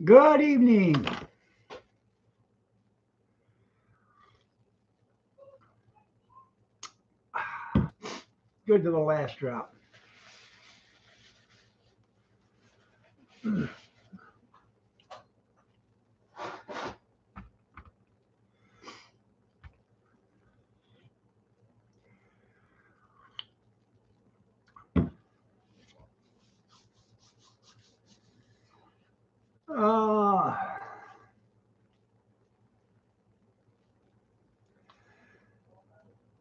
Good evening. Good to the last drop. Uh,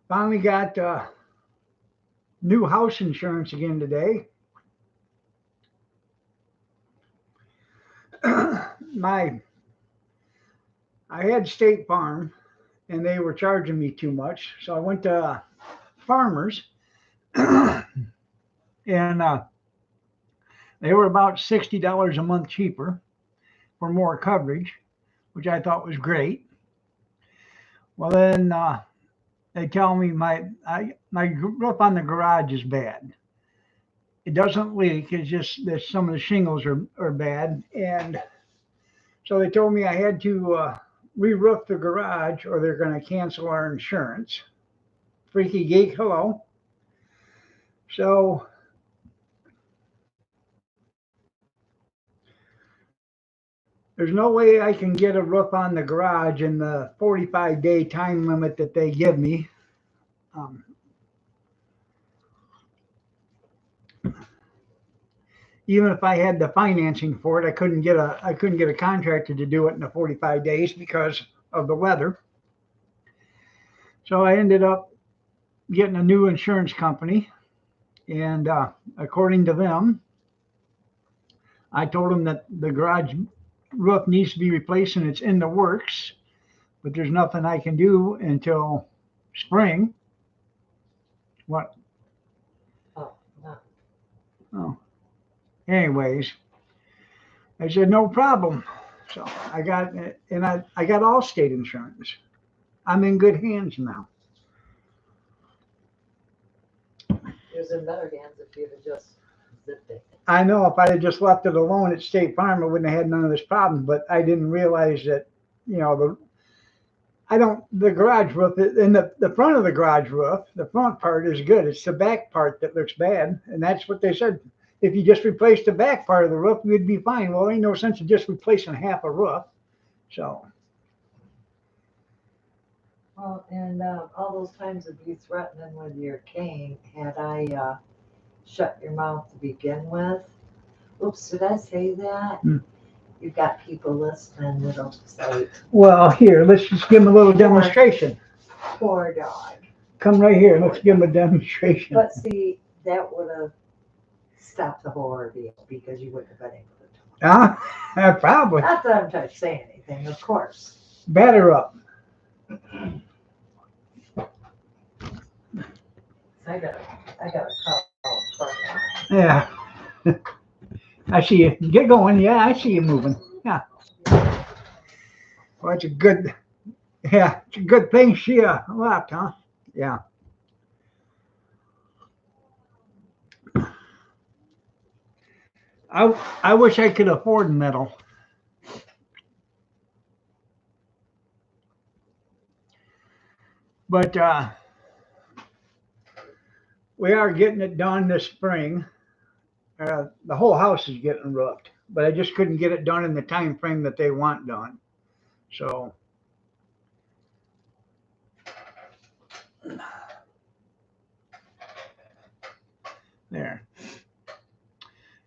Finally got new house insurance again today. My I had State Farm and they were charging me too much, so I went to Farmers and they were about $60 a month cheaper for more coverage, which I thought was great. Well, then they tell me my roof on the garage is bad. It doesn't leak. It's just that some of the shingles are bad. And so they told me I had to re-roof the garage or they're going to cancel our insurance. Freaky geek, hello. So there's no way I can get a roof on the garage in the 45-day time limit that they give me. Um, Even if I had the financing for it, I couldn't get a contractor to do it in the 45 days because of the weather. So I ended up getting a new insurance company, and according to them, I told them that the garage roof needs to be replaced and it's in the works, but there's nothing I can do until spring. What? Oh, no. Oh, anyways, I said no problem. So I got and I got Allstate insurance. I'm in good hands now. It was in better hands if you'd have just zipped it. I know if I had just left it alone at State Farm, I wouldn't have had none of this problem. But I didn't realize that, the I don't the garage roof in the front of the garage roof, the front part is good. It's the back part that looks bad, and that's what they said. If you just replace the back part of the roof, you'd be fine. Well, there ain't no sense of just replacing half a roof. So Well, and all those times of you threatening with your cane, had I shut your mouth to begin with. Oops, did I say that? Hmm. You've got people listening that'll say, well, here, let's just give them a little demonstration. poor dog. Come right here. Let's give them a demonstration. But see, that would have stopped the whole ordeal because you wouldn't have been able to talk. Probably. Not that I'm trying to say anything, of course. Batter up. I got a call. Yeah. I see you. Get going. Yeah, I see you moving. Yeah. Well, it's a good thing she left, huh? Yeah. I wish I could afford metal, but we are getting it done this spring. The whole house is getting roofed, but I just couldn't get it done in the time frame that they want done. So there,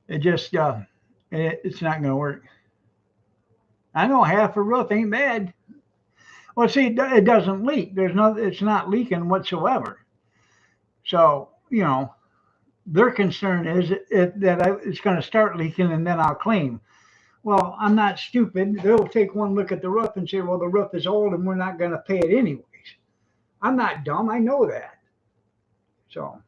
it just it's not going to work. I know half a roof ain't bad. Well, see, it doesn't leak. It's not leaking whatsoever. So their concern is it's going to start leaking and then I'll claim. Well, I'm not stupid. They'll take one look at the roof and say, well, the roof is old and we're not going to pay it anyways. I'm not dumb. I know that. So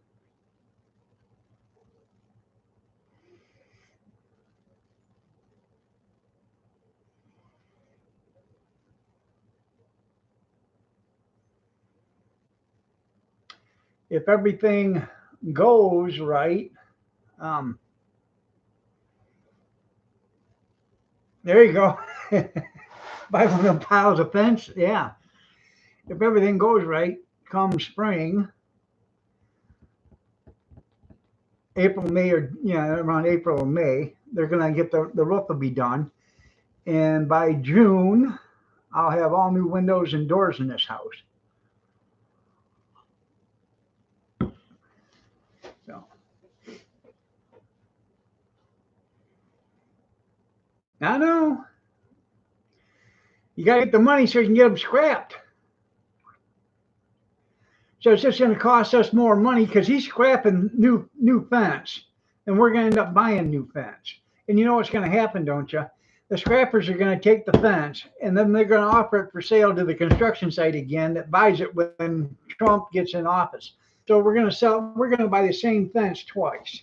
if everything goes right, um, There you go. Buy one of them piles of fence. Yeah. If everything goes right, come spring, April, May, or yeah, around April or May, they're gonna get the roof will be done. And by June, I'll have all new windows and doors in this house. So I know you gotta get the money so you can get them scrapped. So it's just going to cost us more money because he's scrapping new fence, and we're going to end up buying new fence. And you know what's going to happen, don't you? The scrappers are going to take the fence, and then they're going to offer it for sale to the construction site again that buys it when Trump gets in office. So we're going to sell. We're going to buy the same fence twice.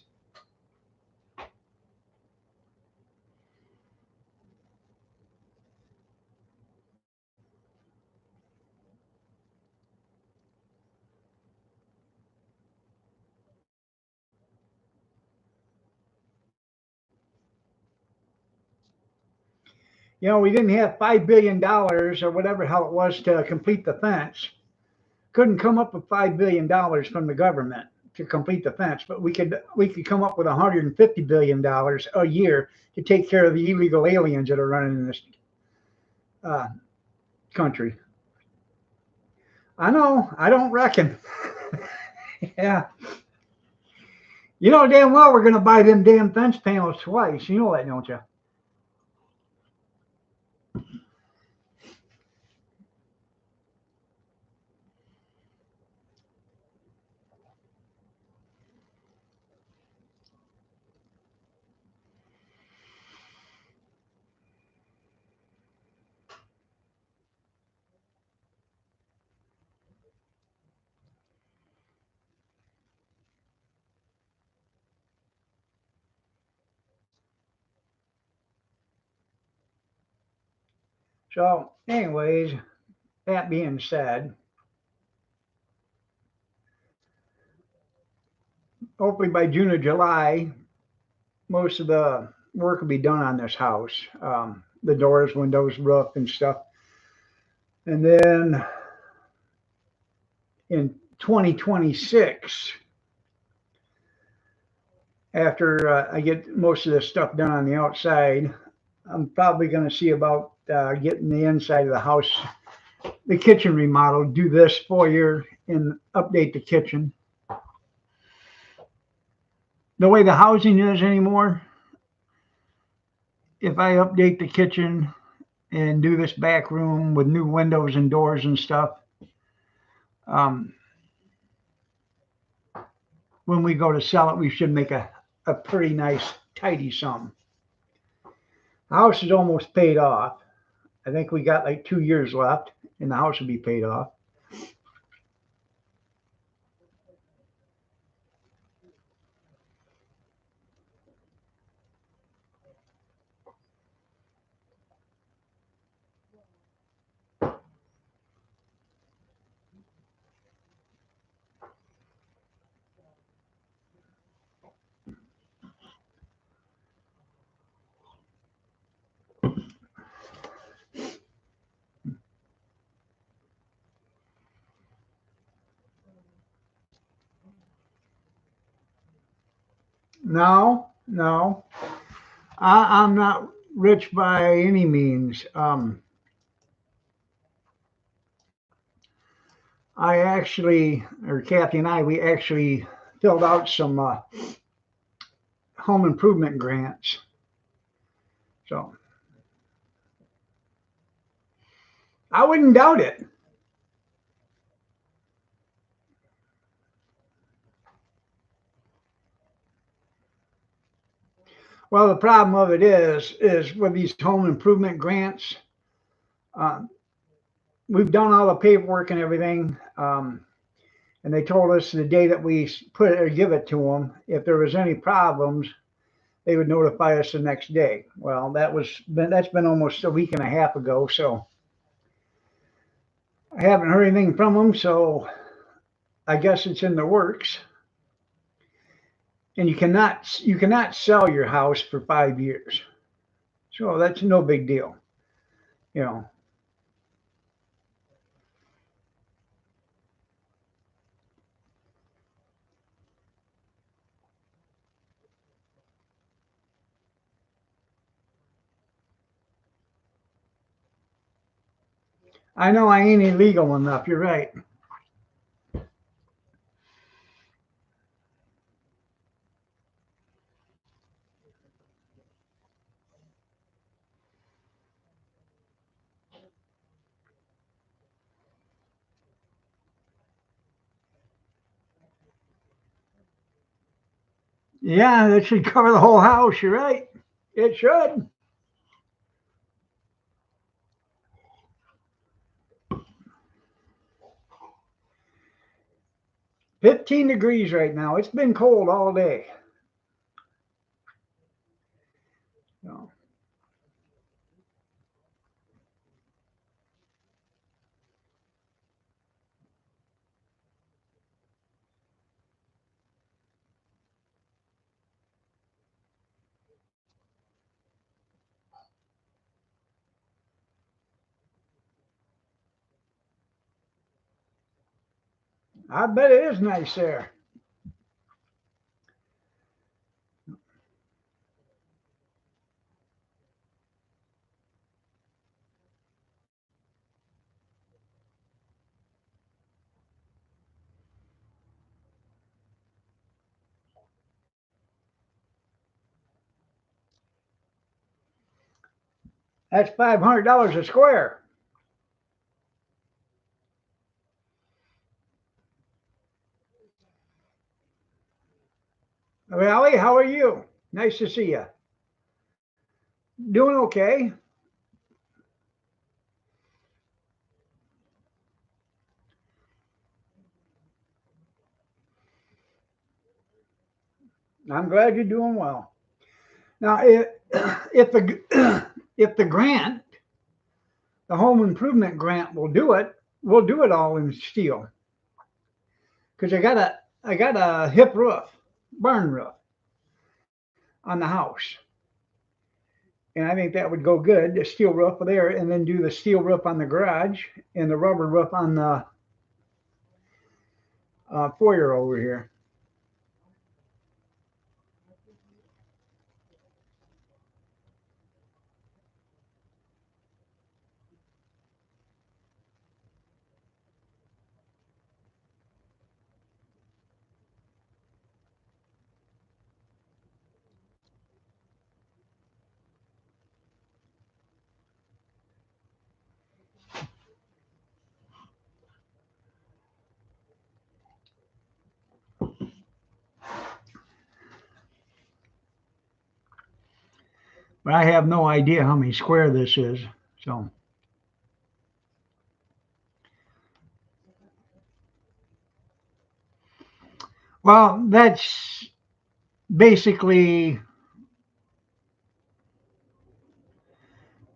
You know, we didn't have $5 billion or whatever hell it was to complete the fence. Couldn't come up with $5 billion from the government to complete the fence, but we could come up with $150 billion a year to take care of the illegal aliens that are running in this uh, country. I know. I don't reckon. Yeah. You know damn well we're going to buy them damn fence panels twice. You know that, don't you? So, anyways, that being said, hopefully by June or July, most of the work will be done on this house, the doors, windows, roof, and stuff. And then in 2026, after I get most of this stuff done on the outside, I'm probably going to see about getting the inside of the house, the kitchen remodel, do this foyer and update the kitchen. The way the housing is anymore, if I update the kitchen and do this back room with new windows and doors and stuff, um, when we go to sell it, we should make a pretty nice, tidy sum. The house is almost paid off. I think we got like 2 years left, and the house will be paid off. No, no, I'm not rich by any means. I actually, or Kathy and I, we actually filled out some home improvement grants. So I wouldn't doubt it. Well, the problem of it is with these home improvement grants, uh, we've done all the paperwork and everything. And they told us the day that we put it or give it to them, if there was any problems, they would notify us the next day. Well, that's been almost a week and a half ago, so I haven't heard anything from them. So I guess it's in the works. And you cannot sell your house for 5 years. So that's no big deal, you know. I know I ain't illegal enough. You're right. Yeah, that should cover the whole house. You're right. It should. 15 degrees right now. It's been cold all day. So, I bet it is nice there. That's $500 a square. Valley, how are you? Nice to see you. Doing okay. I'm glad you're doing well. Now, if the if the grant, the home improvement grant, will do it, we'll do it all in steel. Because I got a hip roof, barn roof on the house, and I think that would go good. The steel roof there, and then do the steel roof on the garage and the rubber roof on the foyer over here. But I have no idea how many square this is. So, well, that's basically,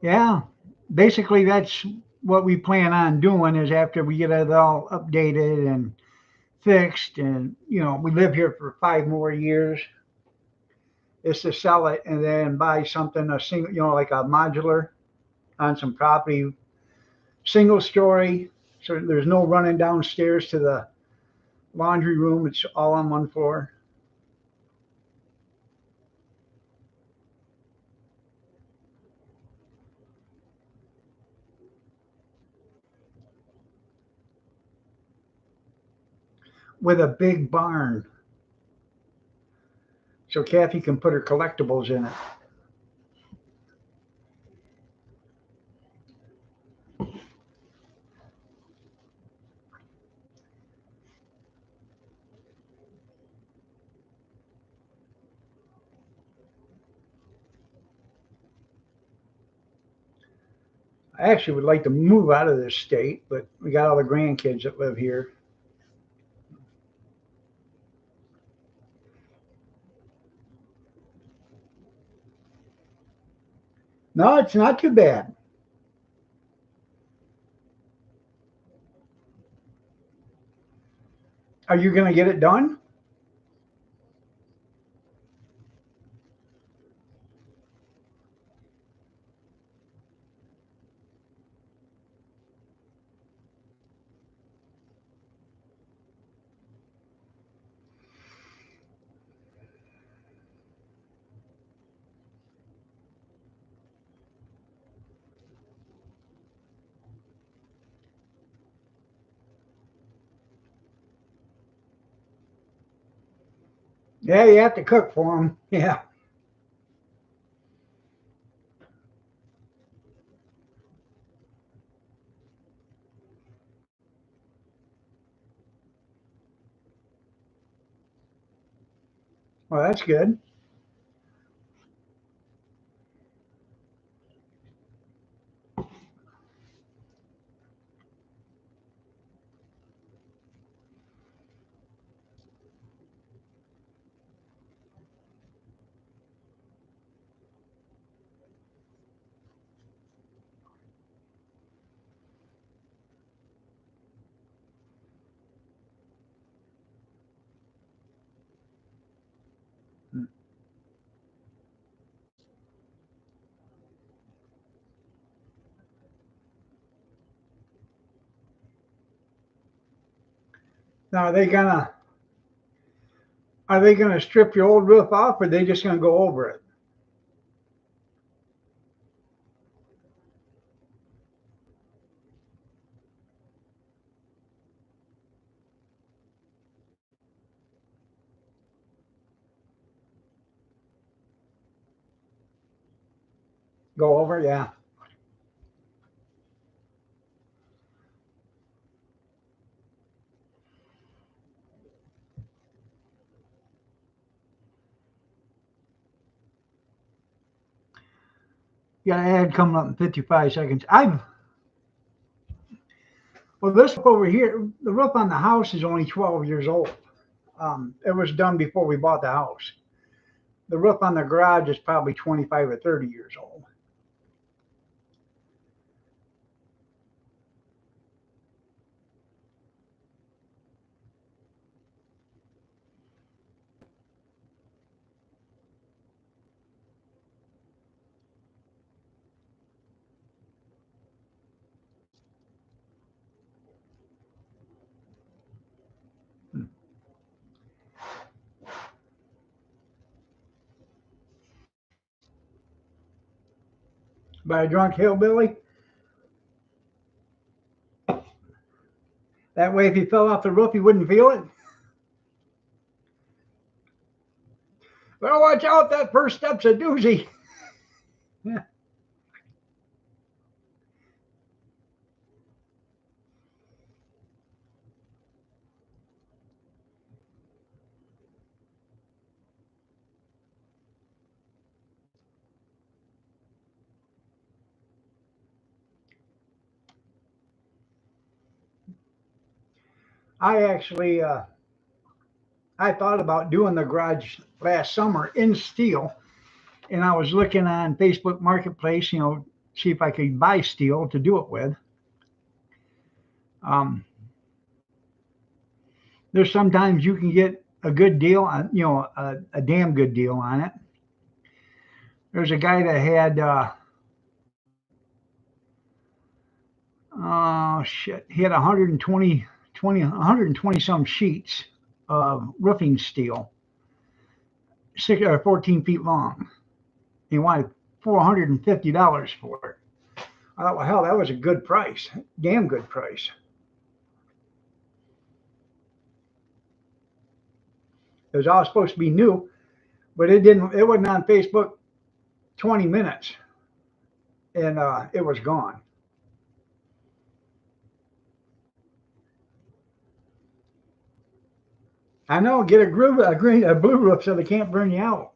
yeah, basically that's what we plan on doing is after we get it all updated and fixed, and we live here for 5 more years, is to sell it and then buy something a single, like a modular on some property, single story, so there's no running downstairs to the laundry room. It's all on one floor with a big barn, so Kathy can put her collectibles in it. I actually would like to move out of this state, but we got all the grandkids that live here. No, it's not too bad. Are you going to get it done? Yeah, you have to cook for them. Yeah. Well, that's good. Now, are they gonna strip your old roof off, or are they just gonna go over it? Go over, yeah. You got an ad coming up in 55 seconds. Well, this roof over here, the roof on the house is only 12 years old. It was done before we bought the house. The roof on the garage is probably 25 or 30 years old. By a drunk hillbilly. That way, if he fell off the roof, he wouldn't feel it. Well, watch out, that first step's a doozy. Yeah. I actually, I thought about doing the garage last summer in steel, and I was looking on Facebook Marketplace, see if I could buy steel to do it with. Um, there's sometimes you can get a good deal on, a damn good deal on it. There's a guy that had, oh shit, he had 120 some sheets of roofing steel, 14 feet long. He wanted $450 for it. I thought, well, hell, that was a good price, damn good price. It was all supposed to be new, but it didn't. It wasn't on Facebook 20 minutes, and it was gone. I know. Get a blue roof so they can't burn you out.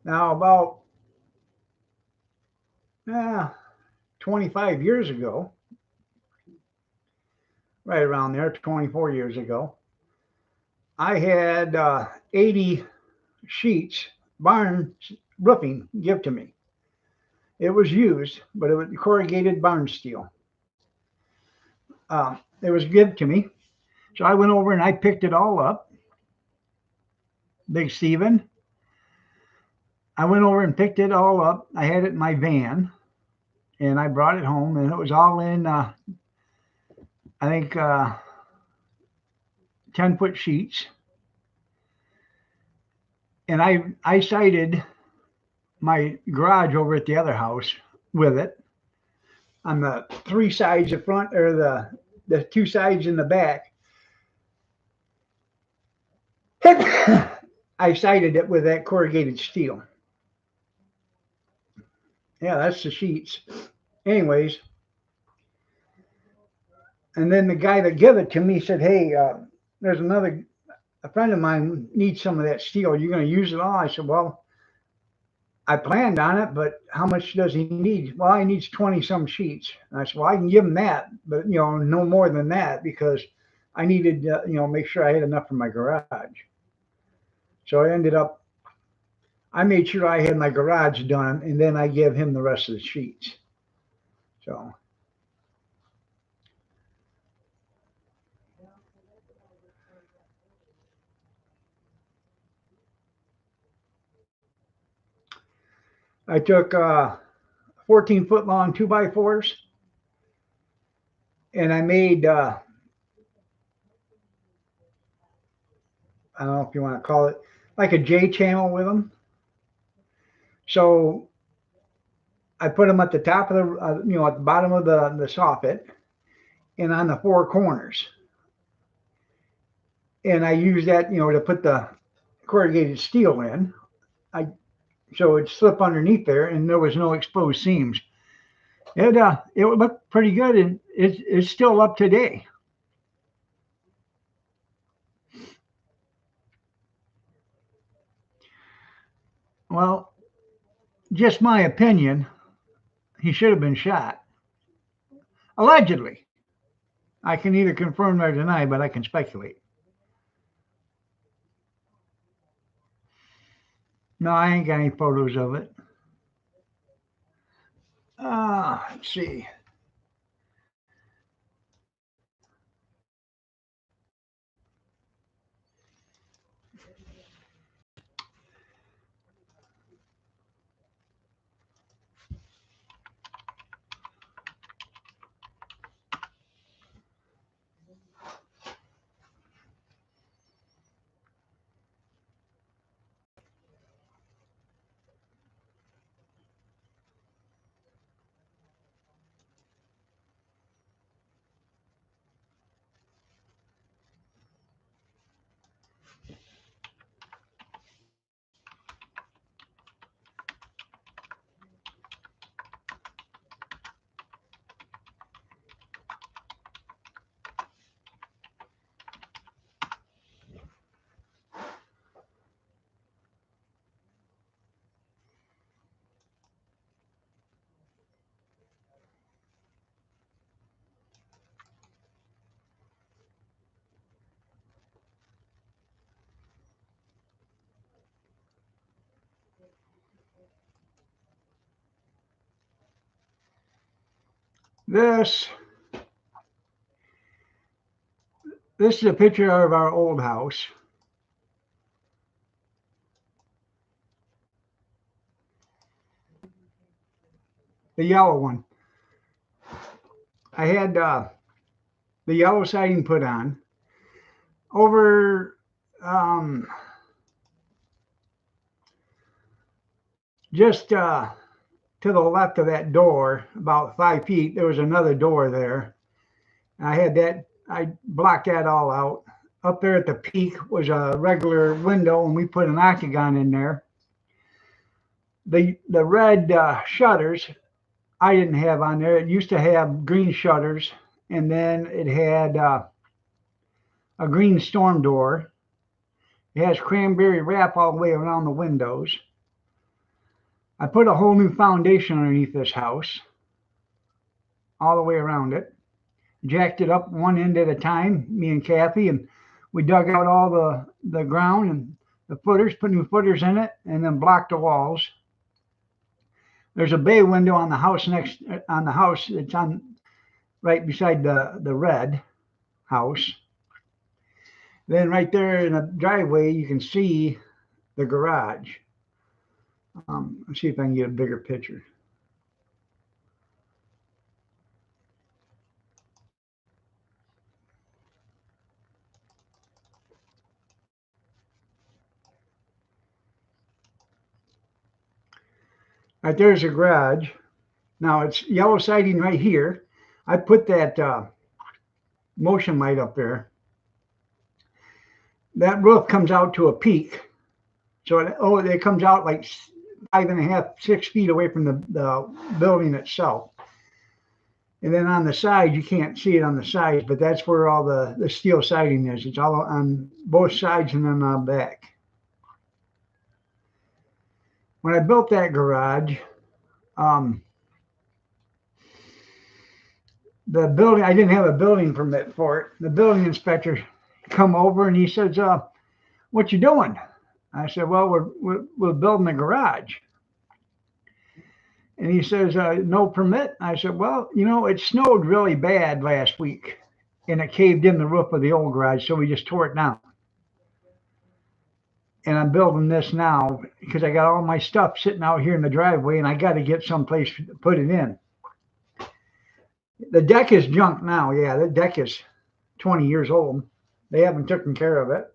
Now, about 25 years ago, right around there, 24 years ago, I had 80 sheets barn roofing give to me. It was used, but it was corrugated barn steel. It was given to me. So I went over and I picked it all up. Big Steven. I went over and picked it all up. I had it in my van and I brought it home, and it was all in, I think, 10-foot sheets. And I sided my garage over at the other house with it on the three sides, the front or the two sides in the back. I sided it with that corrugated steel. Yeah, that's the sheets. Anyways, and then the guy that gave it to me said, "Hey, there's a friend of mine needs some of that steel. You're going to use it all?" I said, "Well, I planned on it, but how much does he need?" "Well, he needs 20 some sheets." And I said, "Well, I can give him that, but no more than that because I needed, make sure I had enough for my garage." So I made sure I had my garage done, and then I gave him the rest of the sheets. So I took 14-foot long 2x4s, and I made, I don't know if you want to call it, like a J channel with them. So I put them at the top of at the bottom of the soffit and on the four corners. And I use that, to put the corrugated steel in. So it'd slip underneath there and there was no exposed seams. It would look pretty good, and it's still up today. Well, just my opinion, he should have been shot. Allegedly. I can neither confirm nor deny, but I can speculate. No, I ain't got any photos of it. Let's see. This this is a picture of our old house. The yellow one. I had the yellow siding put on. Over just to the left of that door, about 5 feet, there was another door there. I blocked that all out. Up there at the peak was a regular window, and we put an octagon in there. The red shutters I didn't have on there. It used to have green shutters, and then it had a green storm door. It has cranberry wrap all the way around the windows. I put a whole new foundation underneath this house, all the way around it. Jacked it up one end at a time, me and Kathy, and we dug out all the ground and the footers, put new footers in it, and then blocked the walls. There's a bay window on the house it's on right beside the red house. Then right there in the driveway, you can see the garage. Let's see if I can get a bigger picture. Right there's a garage. Now it's yellow siding right here. I put that motion light up there. That roof comes out to a peak. So it comes out like 5.5, 6 feet away from the building itself. And then on the side, you can't see it on the sides, but that's where all the steel siding is. It's all on both sides and then on the back. When I built that garage, the building, I didn't have a building permit for it. The building inspector come over and he says, what you doing? I said, well, we're building a garage. And he says, no permit. I said, well, it snowed really bad last week and it caved in the roof of the old garage. So we just tore it down. And I'm building this now because I got all my stuff sitting out here in the driveway and I got to get someplace to put it in. The deck is junk now. Yeah, the deck is 20 years old. They haven't taken care of it.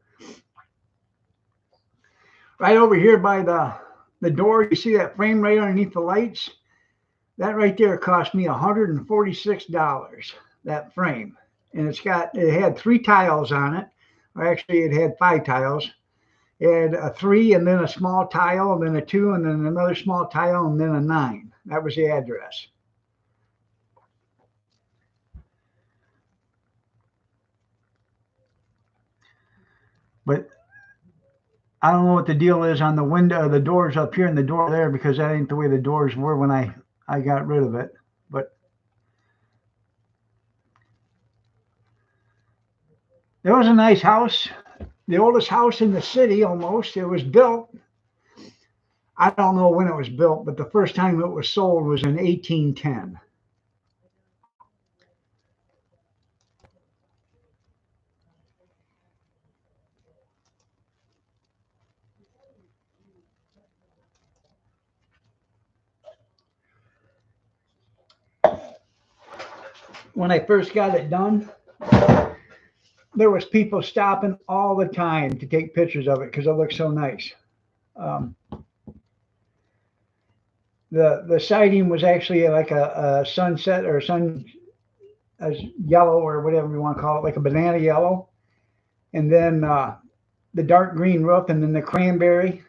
Right over here by the door, you see that frame right underneath the lights? That right there cost me $146, that frame. And it had 3 tiles on it. Or actually, it had 5 tiles. It had a 3 and then a small tile and then a 2 and then another small tile and then a 9. That was the address. But I don't know what the deal is on the window, the doors up here and the door there, because that ain't the way the doors were when I got rid of it. But it was a nice house, the oldest house in the city almost. It was built, I don't know when it was built, but the first time it was sold was in 1810. When I first got it done, there was people stopping all the time to take pictures of it because it looked so nice. The siding was actually like a sunset or as yellow or whatever you want to call it, like a banana yellow, and then the dark green roof, and then the cranberry.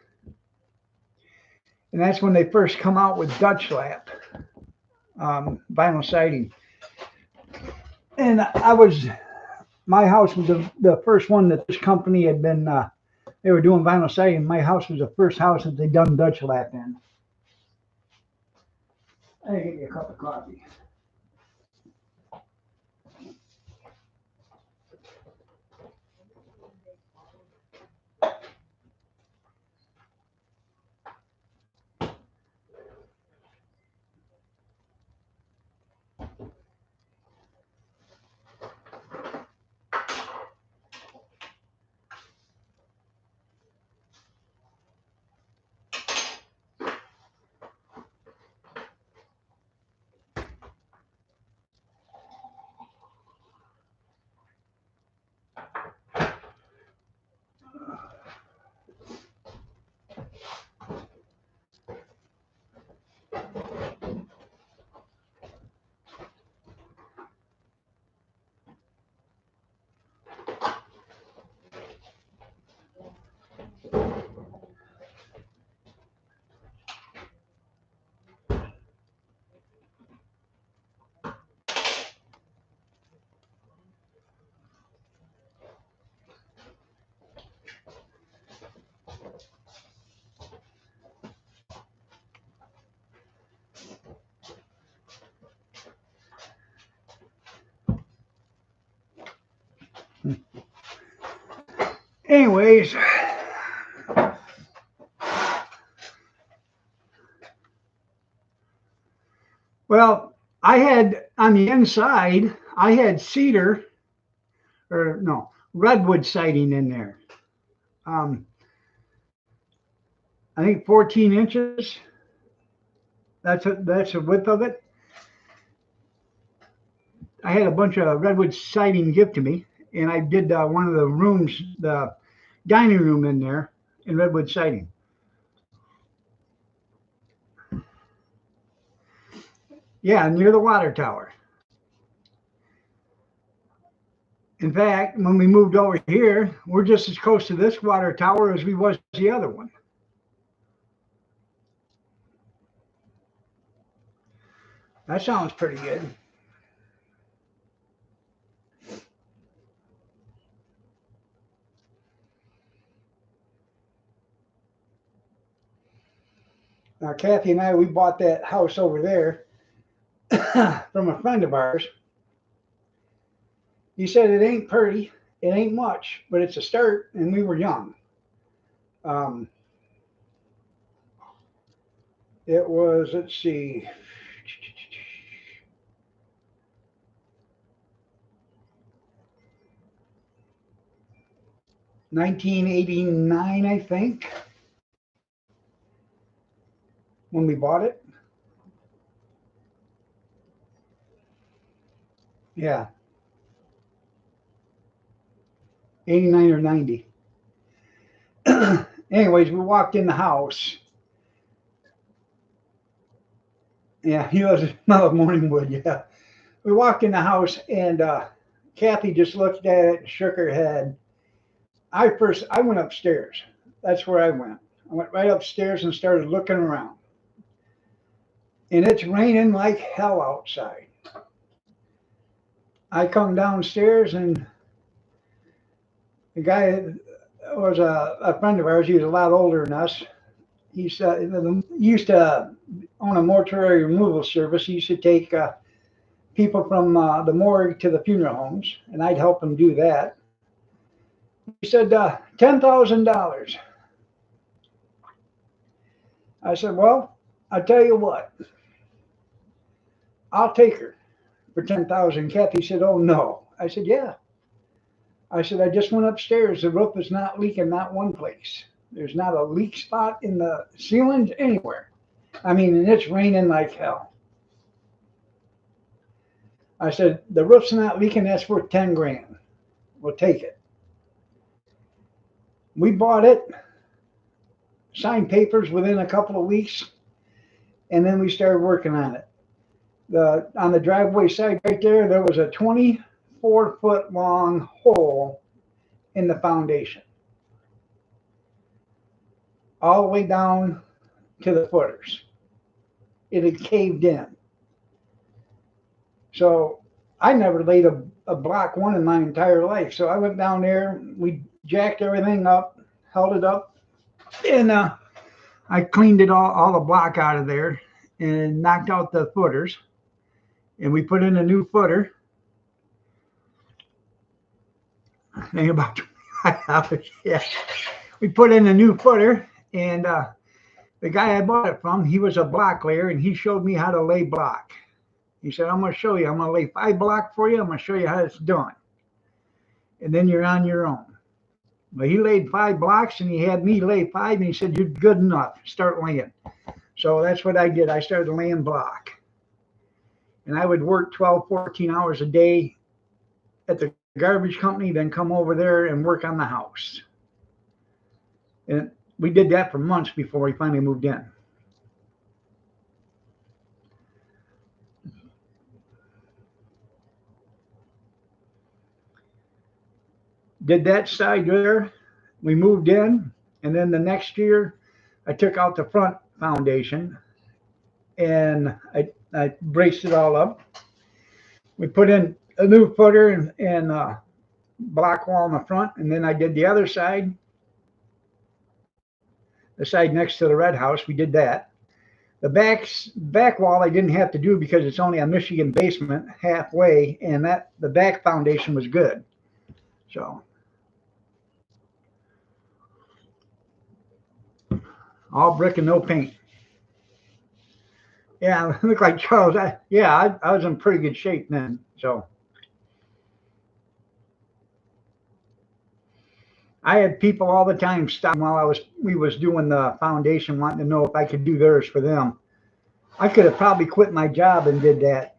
And that's when they first come out with Dutch lap vinyl siding. And my house was the first one that this company had been, they were doing vinyl siding. My house was the first house that they done Dutch lap in. I get you a cup of coffee. Anyways, well, I had on the inside, I had cedar, or no, redwood siding in there. I think 14 inches. That's the width of it. I had a bunch of redwood siding given to me, and I did one of the rooms, the dining room in there in redwood siding. Yeah, near the water tower. In fact, when we moved over here, we're just as close to this water tower as we was the other one. That sounds pretty good. Now, Kathy and I, we bought that house over there from a friend of ours. He said it ain't pretty, it ain't much, but it's a start, and we were young. Um, it was, let's see, 1989, I think, when we bought it. Yeah, 89 or 90. Anyways, we walked in the house. Yeah, he was another Morningwood. Yeah, we walked in the house, and Kathy just looked at it and shook her head. I went upstairs. That's where I went. I went right upstairs and started looking around. And it's raining like hell outside. I come downstairs, and the guy was a friend of ours. He was a lot older than us. He used to own a mortuary removal service. He used to take people from the morgue to the funeral homes, and I'd help him do that. He said, $10,000. I said, well, I tell you what, I'll take her for 10,000. Kathy said, oh no. I said, yeah. I said, I just went upstairs. The roof is not leaking, not one place. There's not a leak spot in the ceilings anywhere. I mean, and it's raining like hell. I said, the roof's not leaking, that's worth 10 grand. We'll take it. We bought it, signed papers within a couple of weeks, and then we started working on it. On the driveway side right there was a 24-foot long hole in the foundation, all the way down to the footers. It had caved in. So I never laid a block one in my entire life. So I went down there, we jacked everything up, held it up, and I cleaned it all the block out of there and knocked out the footers. And we put in a new footer. I think about $25. Yeah. We put in a new footer, and the guy I bought it from, he was a block layer, and he showed me how to lay block. He said, I'm going to show you. I'm going to lay 5 block for you. I'm going to show you how it's done. And then you're on your own. Well, he laid 5 blocks, and he had me lay 5, and he said, you're good enough. Start laying. So that's what I did. I started laying block. And I would work 12, 14 hours a day at the garbage company, then come over there and work on the house. And we did that for months before we finally moved in. Did that side there. We moved in, and then the next year I took out the front foundation and I braced it all up. We put in a new footer and block wall in the front, and then I did the other side, the side next to the red house. We did that. The back wall I didn't have to do because it's only a Michigan basement halfway, and the back foundation was good. So all brick and no paint. Yeah, I look like Charles. I was in pretty good shape then. So I had people all the time stopping while we was doing the foundation, wanting to know if I could do theirs for them. I could have probably quit my job and did that.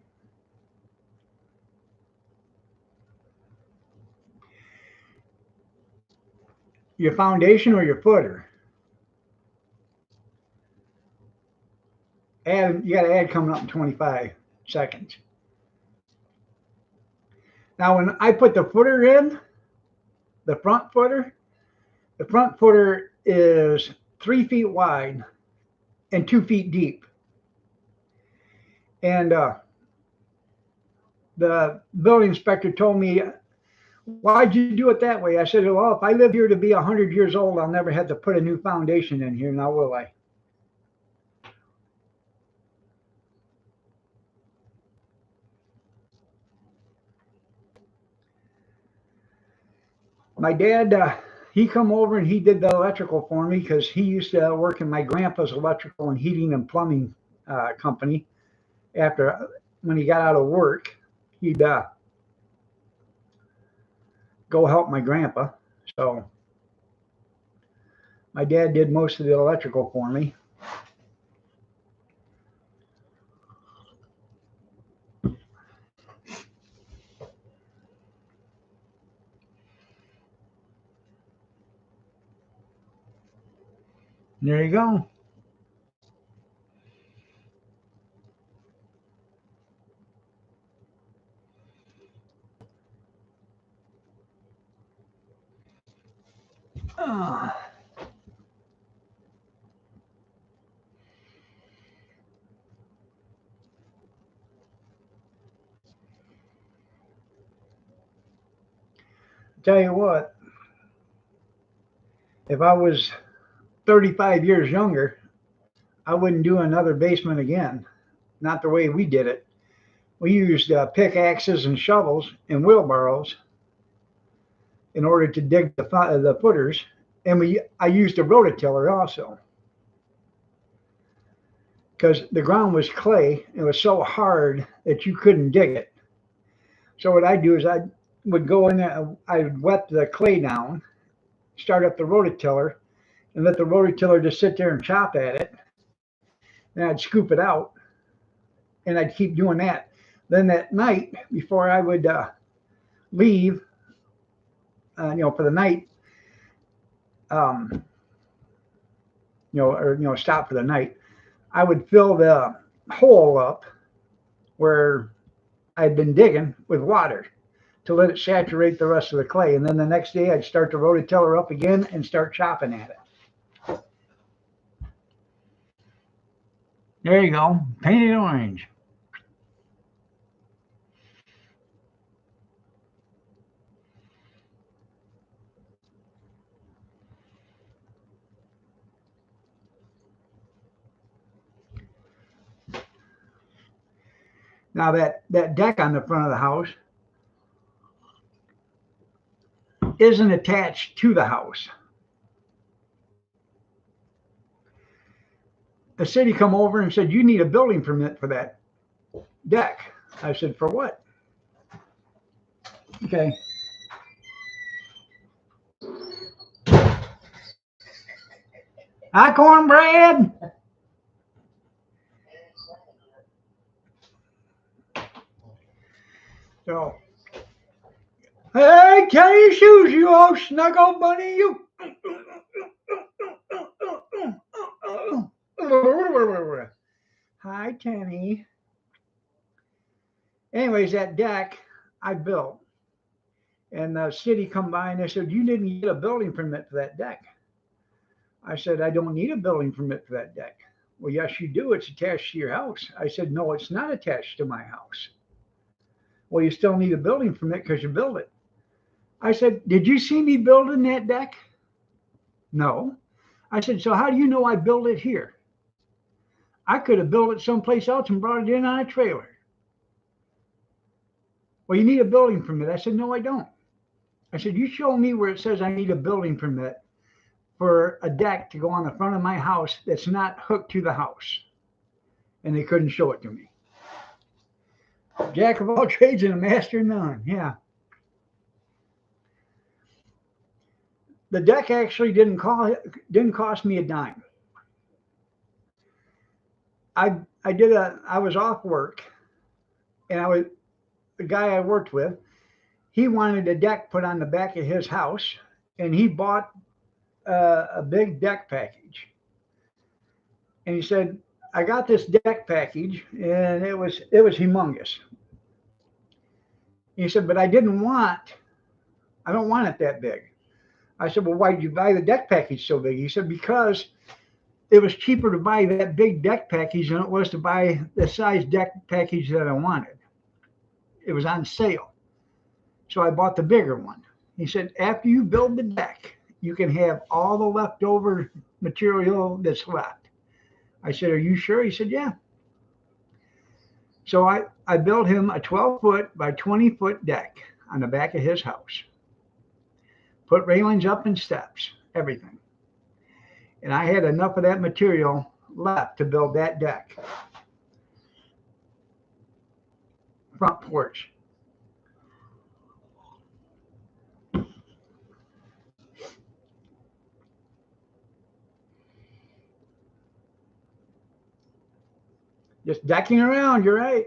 Your foundation or your footer? You got to add coming up in 25. seconds. Now, when I put the footer in, the front footer is 3 feet wide and 2 feet deep. And the building inspector told me, "Why'd you do it that way?" I said, "Well, if I live here to be 100 years old, I'll never have to put a new foundation in here, now will I?" My dad, he come over and he did the electrical for me because he used to work in my grandpa's electrical and heating and plumbing company. When he got out of work, he'd go help my grandpa. So my dad did most of the electrical for me. There you go. Tell you what, if I was 35 years younger, I wouldn't do another basement again. Not the way we did it. We used pickaxes and shovels and wheelbarrows in order to dig the footers, and I used a rototiller also because the ground was clay. It was so hard that you couldn't dig it. So what I do is I would go in there, I would wet the clay down, start up the rototiller, and let the rototiller just sit there and chop at it. And I'd scoop it out, and I'd keep doing that. Then at night, before I would leave, for the night, stop for the night, I would fill the hole up where I'd been digging with water to let it saturate the rest of the clay. And then the next day I'd start the rototiller up again and start chopping at it. There you go, painted orange. Now that deck on the front of the house isn't attached to the house. The city come over and said, "You need a building permit for that deck." I said, "For what?" Okay. Hi, cornbread. So, hey, tie your shoes, you old snuggle bunny, you. Hi, Tenny. Anyways, that deck I built, and the city come by and they said, "You didn't get a building permit for that deck." I said, "I don't need a building permit for that deck." "Well, yes, you do. It's attached to your house." I said, "No, it's not attached to my house." "Well, you still need a building permit because you built it." I said, "Did you see me building that deck?" "No." I said, "So how do you know I built it here? I could have built it someplace else and brought it in on a trailer." "Well, you need a building permit." I said, "No, I don't." I said, "You show me where it says I need a building permit for a deck to go on the front of my house that's not hooked to the house." And they couldn't show it to me. Jack of all trades and a master of none. Yeah. The deck actually didn't cost me a dime. I was off work, and the guy I worked with, he wanted a deck put on the back of his house, and he bought a big deck package. And he said, I got this deck package, and it was humongous. He said, but I don't want it that big. I said, well, why did you buy the deck package so big? He said, because it was cheaper to buy that big deck package than it was to buy the size deck package that I wanted. It was on sale. So I bought the bigger one. He said, after you build the deck, you can have all the leftover material that's left. I said, are you sure? He said, yeah. So I built him a 12-foot by 20-foot deck on the back of his house, put railings up and steps, everything. And I had enough of that material left to build that deck, front porch. Just decking around, you're right.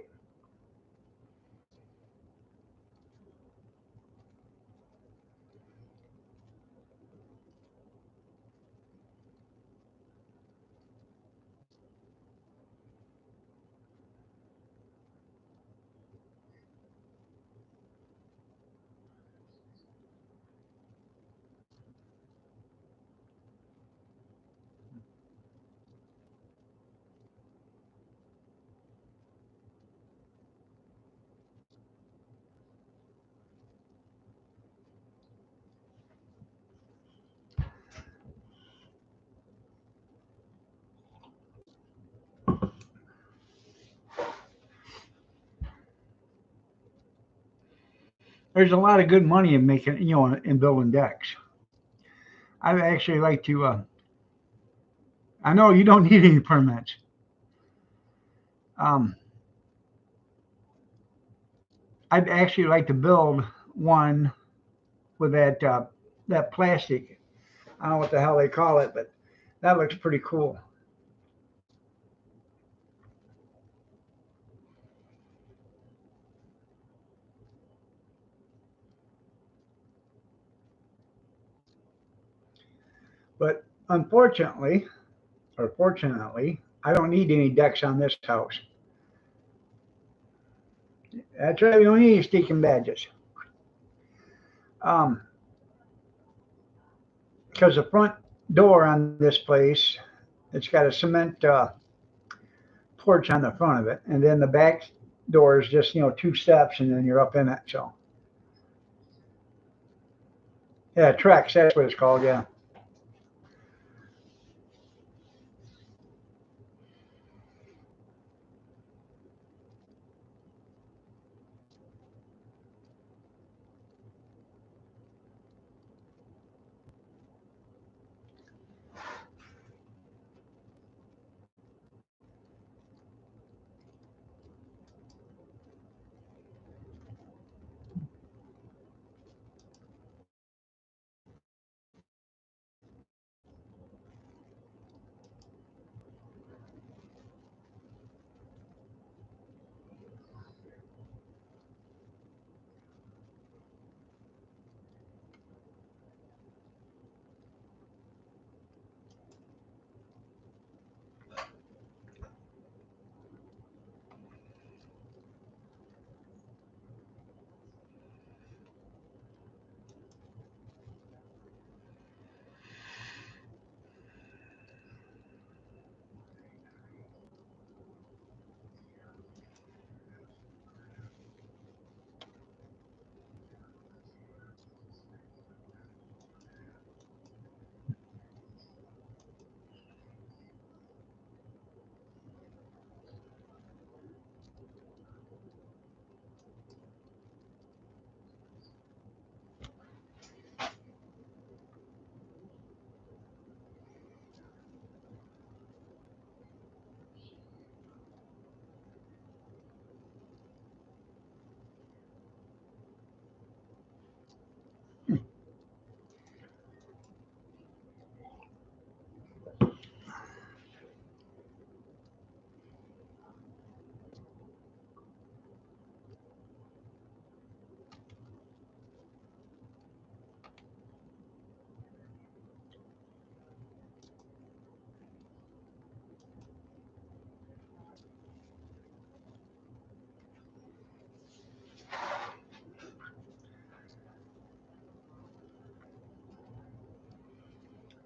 There's a lot of good money in making, in building decks. I actually like to. I know you don't need any permits. Um, I'd actually like to build one with that plastic. I don't know what the hell they call it, but that looks pretty cool. But unfortunately, or fortunately, I don't need any decks on this house. That's right. We don't need any stinking badges. Um, because the front door on this place, it's got a cement porch on the front of it, and then the back door is just two steps, and then you're up in it. So yeah, Trex, that's what it's called. Yeah.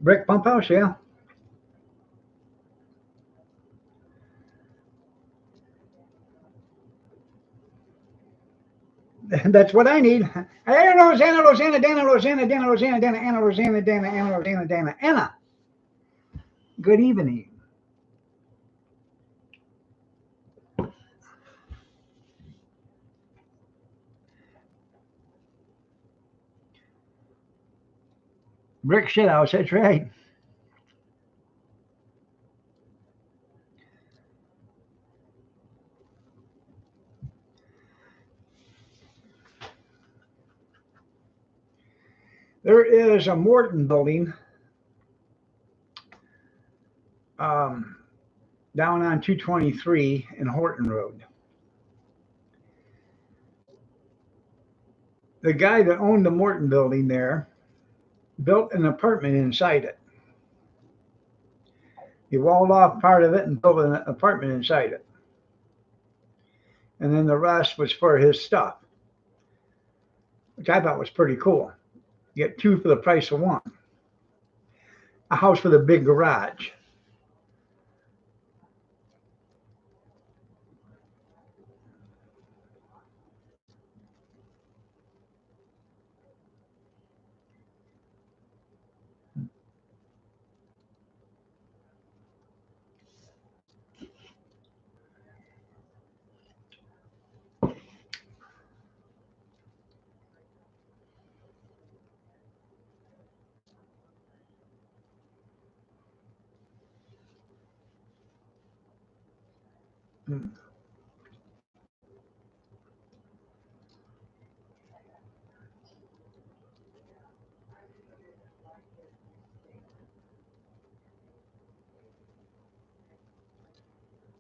Brick pump house, yeah. That's what I need. Hey, Rosanna, Rosanna, Dana, Rosanna, Dana, Rosanna, Dana, Anna, Rosanna, Dana, Anna, Rosanna, Dana, Anna. Good evening. Brick shit house, that's right. There is a Morton building um, down on 223 in Horton Road. The guy that owned the Morton building there built an apartment inside it. He walled off part of it and built an apartment inside it. And then the rest was for his stuff, which I thought was pretty cool. You get two for the price of one. A house with a big garage.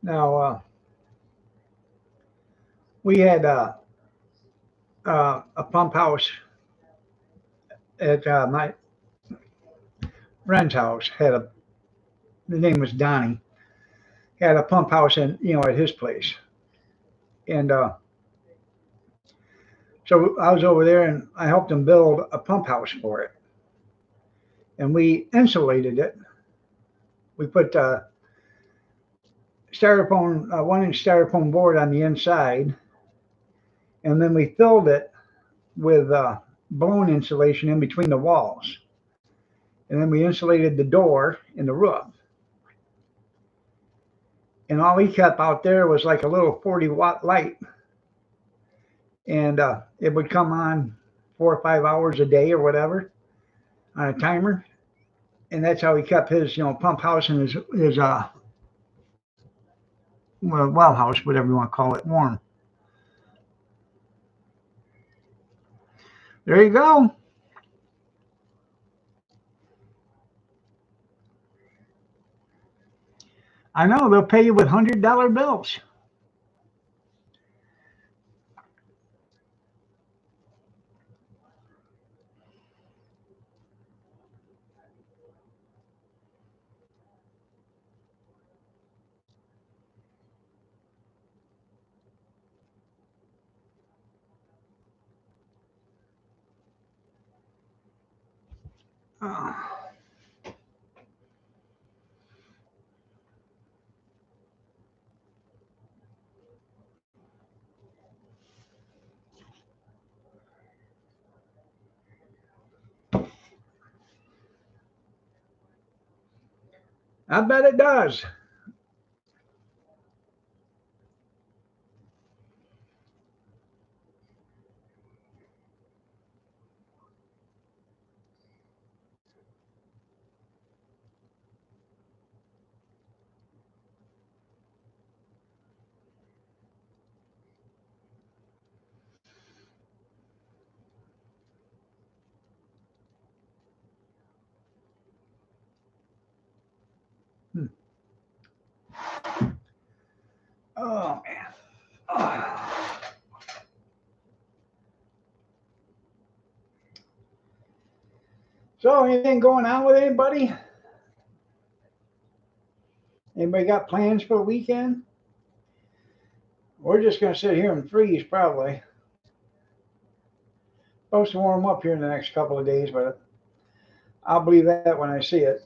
Now, we had a pump house at my friend's house. The name was Donnie. Had a pump house at his place. And so I was over there and I helped him build a pump house for it. And we insulated it. We put styrofoam, 1 inch styrofoam board on the inside. And then we filled it with blown insulation in between the walls. And then we insulated the door and the roof. And all he kept out there was like a little 40-watt light. And it would come on 4 or 5 hours a day or whatever on a timer. And that's how he kept his, pump house and his well house, whatever you want to call it, warm. There you go. I know they'll pay you with $100 bills. Oh, I bet it does. Hmm. Oh man. Oh. So anything going on with anybody? Anybody got plans for the weekend? We're just gonna sit here and freeze probably. Supposed to warm up here in the next couple of days, but I'll believe that when I see it.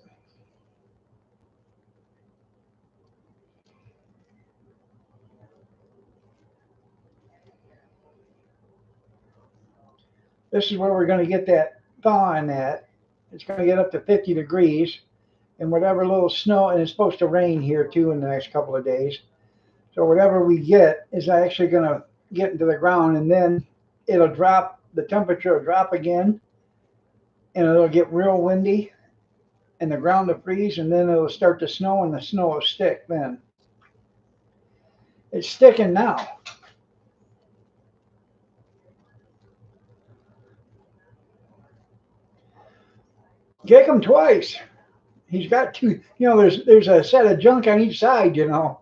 This is where we're going to get that thaw in that. It's going to get up to 50 degrees and whatever little snow, and it's supposed to rain here too in the next couple of days. So whatever we get is actually going to get into the ground, and then it'll drop, the temperature will drop again, and it'll get real windy and the ground will freeze, and then it'll start to snow and the snow will stick then. It's sticking now. Kick him twice. He's got two, there's a set of junk on each side, Yeah.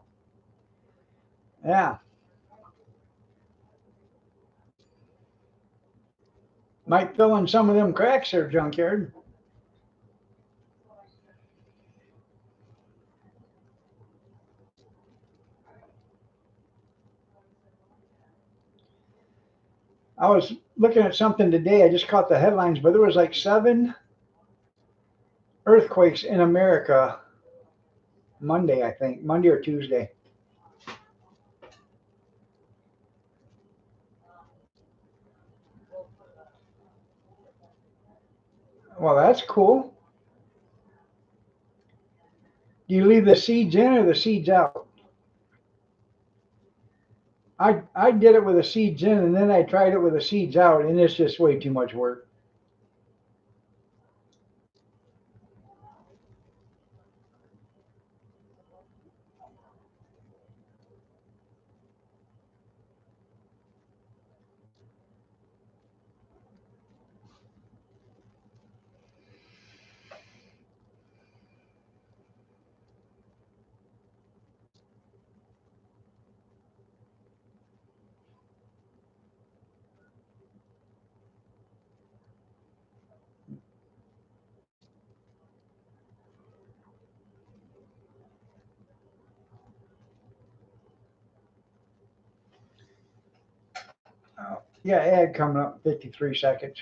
Might fill in some of them cracks there, Junkyard. I was looking at something today. I just caught the headlines, but there was like 7 earthquakes in America Monday, I think, Monday or Tuesday. Well, that's cool. Do you leave the seeds in or the seeds out? I did it with the seeds in, and then I tried it with the seeds out, and it's just way too much work. Yeah, ad coming up 53 seconds.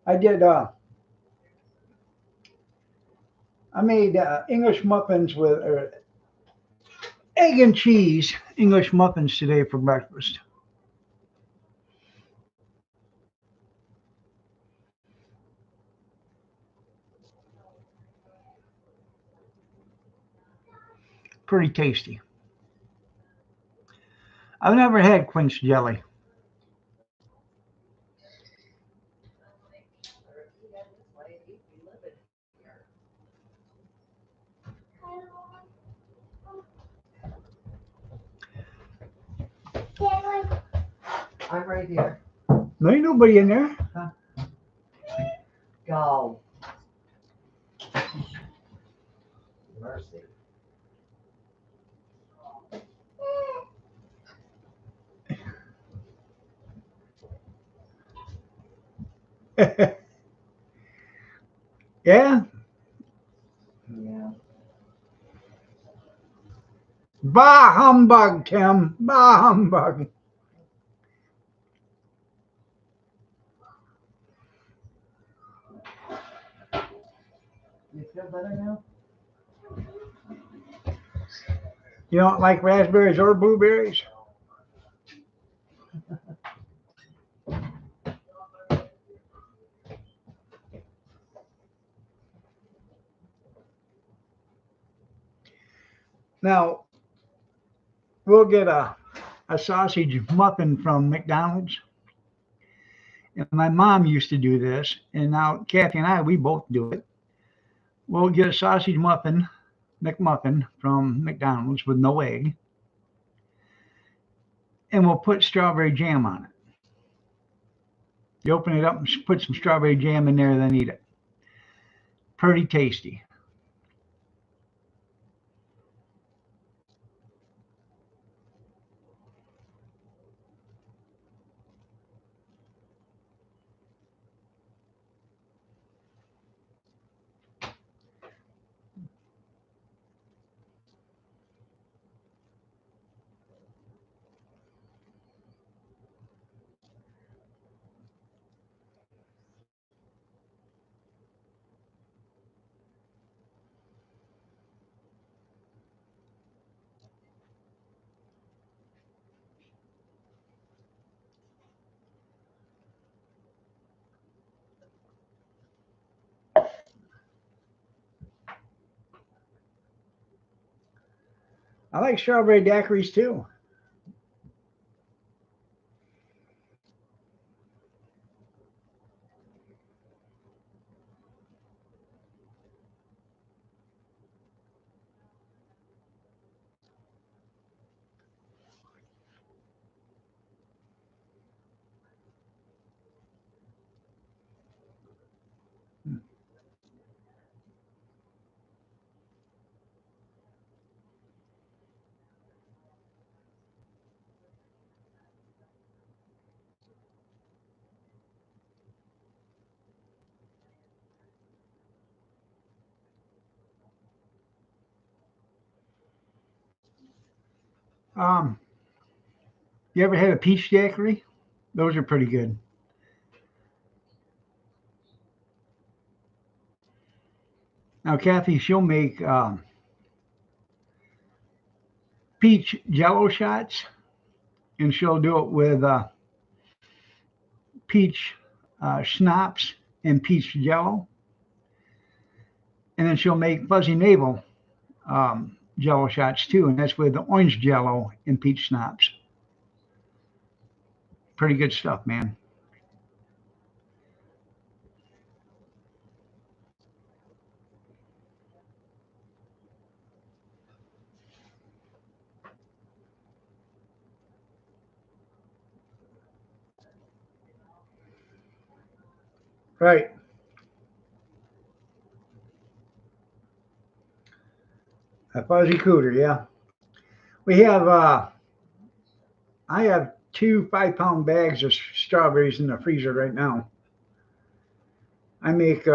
I did. I made English muffins with egg and cheese English muffins today for breakfast. Pretty tasty. I've never had quince jelly. I'm right here. There ain't nobody in there. Go. Mercy. Yeah. Yeah. Bah humbug, Tim. Bah humbug. You feel better now? You don't like raspberries or blueberries? Now, we'll get a sausage muffin from McDonald's. And my mom used to do this, and now Kathy and I, we both do it. We'll get a sausage muffin, McMuffin from McDonald's with no egg, and we'll put strawberry jam on it. You open it up and put some strawberry jam in there, then eat it. Pretty tasty. I like strawberry daiquiris too. Um, you ever had a peach daiquiri? Those are pretty good. Now, Kathy, she'll make peach jello shots, and she'll do it with peach schnapps and peach jello. And then she'll make fuzzy navel jello shots too, and that's with the orange jello and peach schnapps. Pretty good stuff, man. Right. A fuzzy cooter, yeah. We have I have two 5-pound bags of strawberries in the freezer right now. I make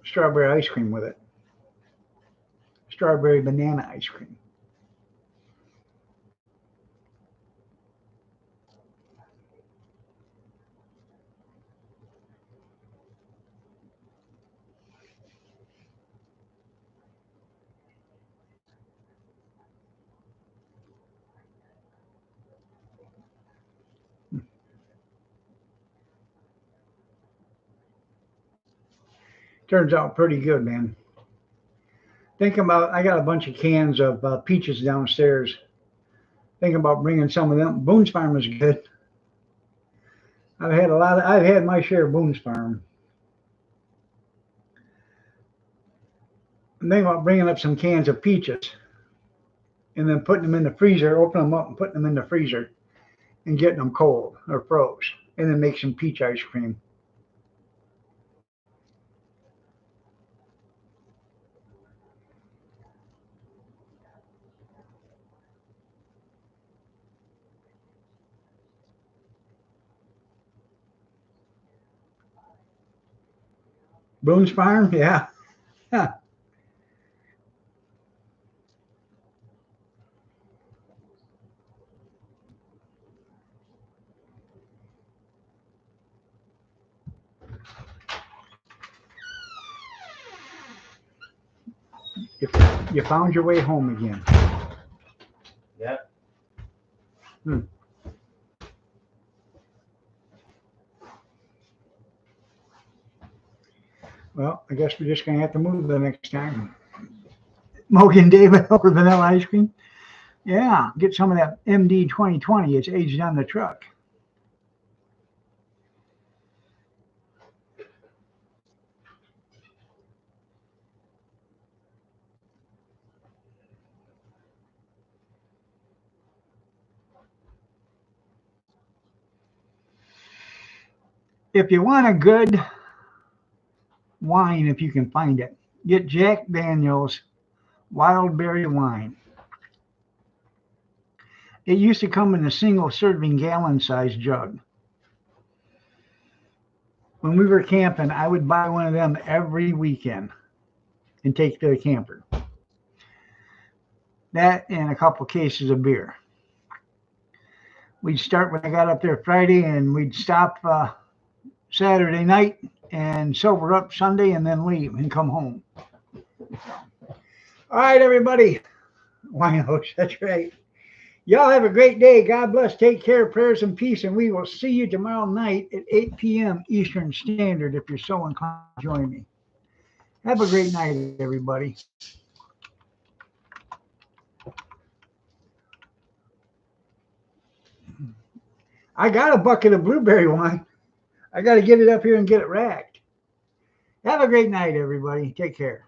strawberry ice cream with it. Strawberry banana ice cream. Turns out pretty good, man. Think about, I got a bunch of cans of peaches downstairs. Thinking about bringing some of them. Boone's Farm is good. I've had my share of Boone's Farm. I'm thinking about bringing up some cans of peaches and then putting them in the freezer, opening them up and putting them in the freezer and getting them cold or froze, and then make some peach ice cream. Boone's Farm, yeah. You, you found your way home again. Yep. Hmm. Well, I guess we're just gonna have to move the next time. Mogan David over vanilla ice cream. Yeah, get some of that MD 2020. It's aged on the truck. If you want a good wine, if you can find it, get Jack Daniel's Wild Berry Wine. It used to come in a single serving gallon size jug. When we were camping, I would buy one of them every weekend and take to the camper. That and a couple cases of beer. We'd start when I got up there Friday, and we'd stop Saturday night and sober up Sunday and then leave and come home. All right, everybody. Winos, that's right. Y'all have a great day. God bless. Take care. Prayers and peace. And we will see you tomorrow night at 8 p.m. Eastern Standard if you're so inclined to join me. Have a great night, everybody. I got a bucket of blueberry wine. I got to get it up here and get it racked. Have a great night, everybody. Take care.